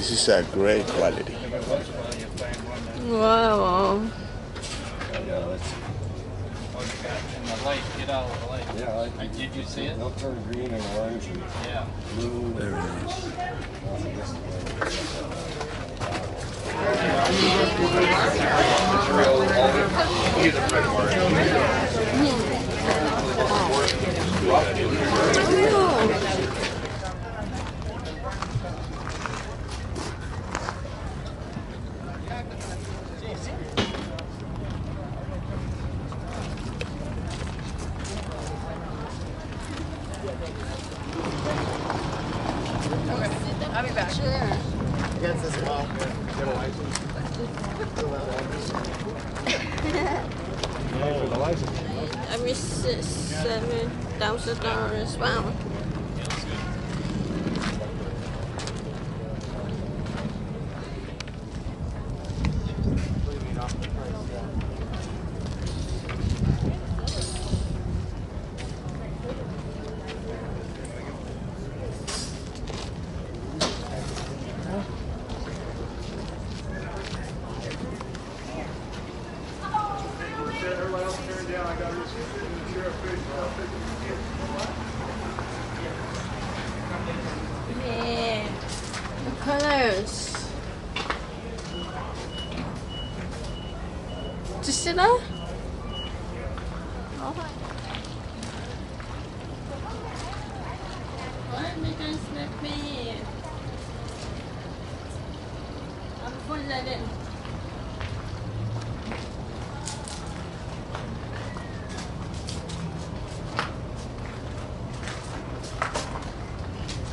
This is a great quality. Wow. Yeah, did you see it? They'll turn green and orange and blue. Very nice. I'll be back. Sure. Against this wall. I missed $7,000 wow. Yeah, the colors. Do you see that? Oh. slap me, don't slap me. I'm full of it.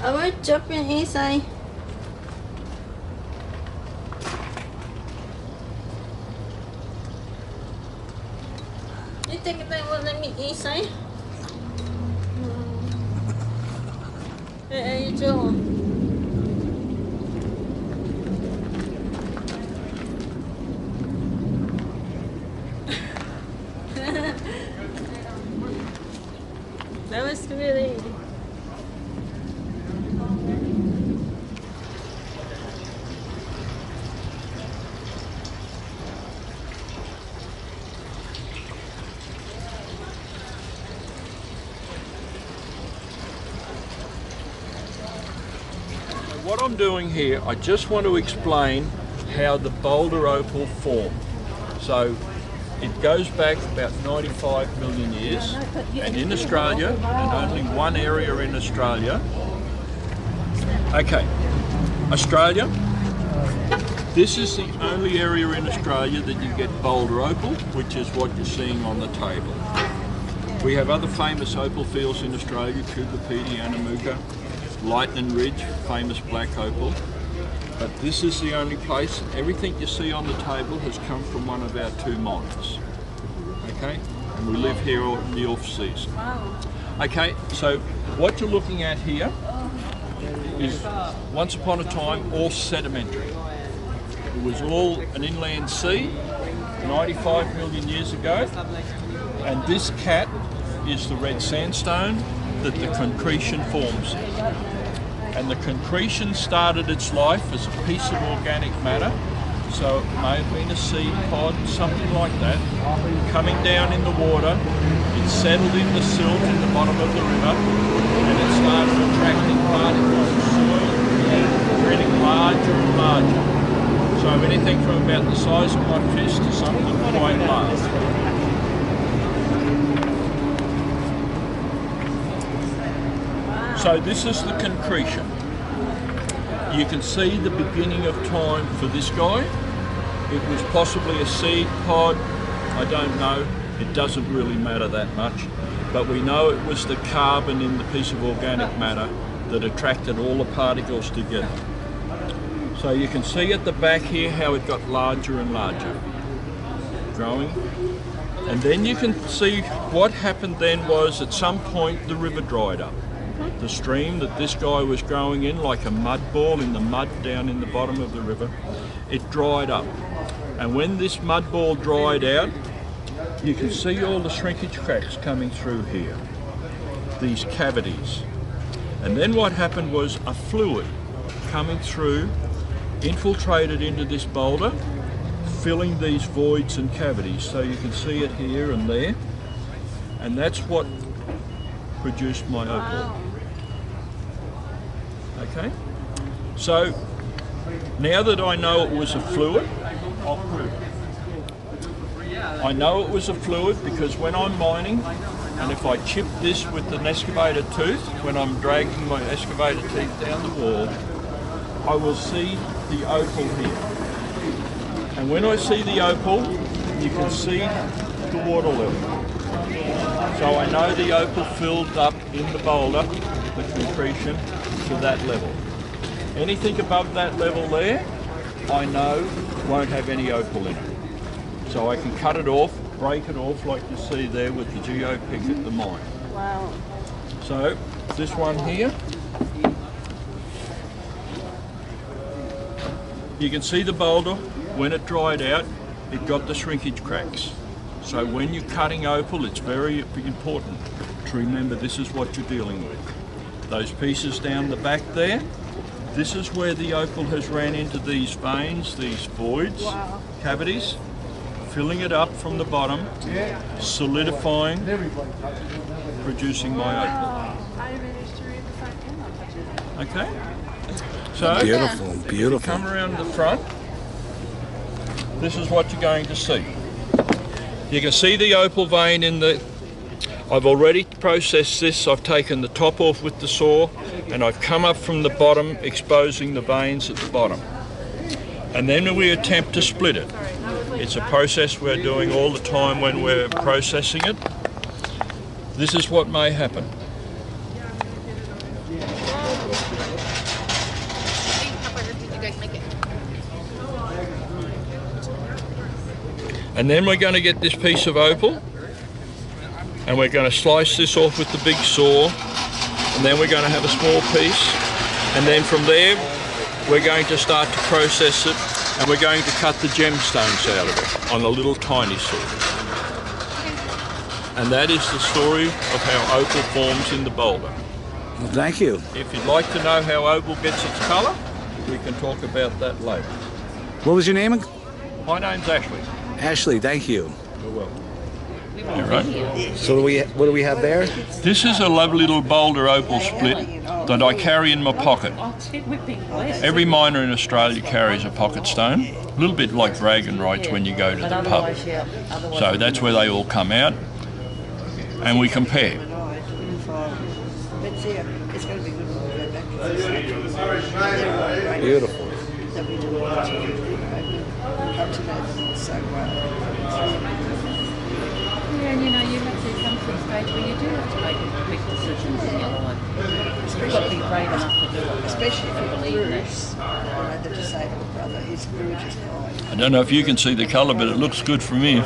I will jump in inside. You think they will let me inside? Hey, Joe. That was really. What I'm doing here, I just want to explain how the boulder opal formed. So it goes back about 95 million years, and in Australia, and only one area in Australia. Okay, Australia, this is the only area in Australia that you get boulder opal, which is what you're seeing on the table. We have other famous opal fields in Australia, Cooper Pedy, Anamuka, Lightning Ridge, famous black opal, but this is the only place. Everything you see on the table has come from one of our two mines. Okay, and we live here in the off season. Okay, so what you're looking at here is once upon a time all sedimentary. It was all an inland sea 95 million years ago, and this cat is the red sandstone that the concretion forms. And the concretion started its life as a piece of organic matter, so it may have been a seed pod, something like that, coming down in the water. It settled in the silt in the bottom of the river, and it started attracting particles of soil, getting larger and larger. So anything from about the size of my fist to something quite large. So this is the concretion. You can see the beginning of time for this guy. It was possibly a seed pod, I don't know. It doesn't really matter that much. But we know it was the carbon in the piece of organic matter that attracted all the particles together. So you can see at the back here how it got larger and larger, growing. And then you can see what happened then was at some point the river dried up. The stream that this guy was growing in, like a mud ball in the mud down in the bottom of the river, it dried up. And when this mud ball dried out, you can see all the shrinkage cracks coming through here, these cavities. And then what happened was a fluid coming through, infiltrated into this boulder, filling these voids and cavities. So you can see it here and there. And that's what produced my opal. Okay, so now that I know it was a fluid, I'll prove it. I know it was a fluid because when I'm mining, and if I chip this with an excavator tooth, when I'm dragging my excavator teeth down the wall, I will see the opal here. And when I see the opal, you can see the water level. So I know the opal filled up in the boulder, the concretion, to that level. Anything above that level there, I know won't have any opal in it. So I can cut it off, break it off like you see there with the geo pick at the mine. Wow. So this one here, you can see the boulder, when it dried out, it got the shrinkage cracks. So when you're cutting opal, it's very important to remember this is what you're dealing with. Those pieces down the back there, this is where the opal has ran into these veins, these voids, cavities, filling it up from the bottom, solidifying, producing my opal. Okay? So, Beautiful, beautiful. come around the front, this is what you're going to see. You can see the opal vein in the I've already processed this. I've taken the top off with the saw and I've come up from the bottom, exposing the veins at the bottom. And then we attempt to split it. It's a process we're doing all the time when we're processing it. This is what may happen. And then we're going to get this piece of opal and we're going to slice this off with the big saw, and then we're going to have a small piece, and then from there we're going to start to process it, and we're going to cut the gemstones out of it on a little tiny saw. And that is the story of how opal forms in the boulder. Well, thank you. If you'd like to know how opal gets its colour, we can talk about that later. What was your name? My name's Ashley. Ashley, thank you. You're welcome. All right. So what do we have there? This is a lovely little boulder opal split that I carry in my pocket. Every miner in Australia carries a pocket stone, a little bit like bragging rights when you go to the pub. So that's where they all come out, and we compare. Beautiful. Yeah, and you know, you have to come to a stage where you do have to make quick decisions in your life. You've got to be brave enough to do it. Especially if you believe in this. The disabled brother is gorgeous guy. I don't know if you can see the colour, but it looks good for me.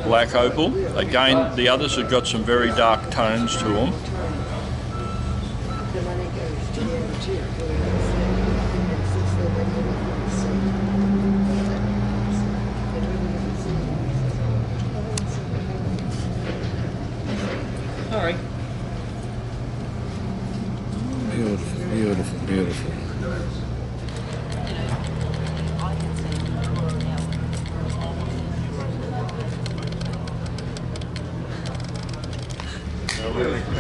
Black opal. Again, the others have got some very dark tones to them. The money goes to the Sorry. Beautiful, beautiful, beautiful.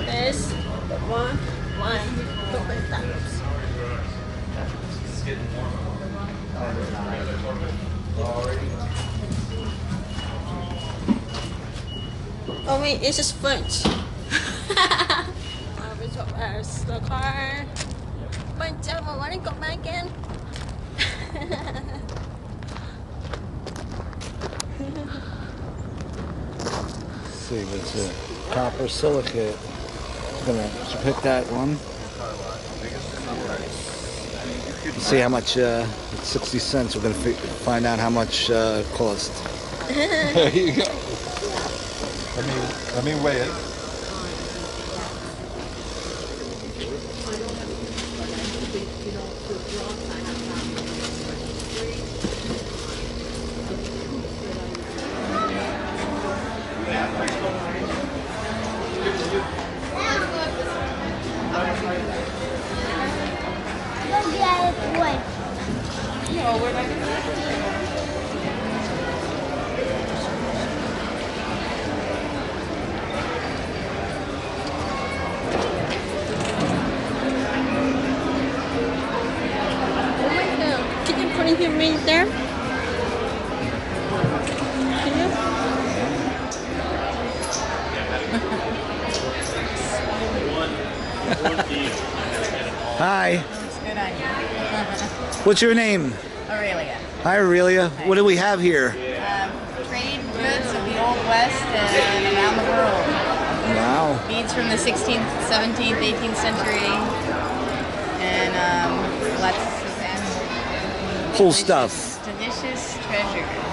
This, one, open times. Oh wait, it's just French. The car. Bunch of them want to go back in. Let's see, what's it? Copper silicate. I'm gonna pick that one. See how much, it's 60 cents. We're gonna find out how much it cost. There you go. Let me weigh it. Can you put him right there? Can you? Hi. Good on you. What's your name? Aurelia. Hi, Aurelia. What do we have here? Trade goods of the Old West and around the world. Wow. Beads from the 16th, 17th, 18th century. And lots of Cool stuff. delicious treasures.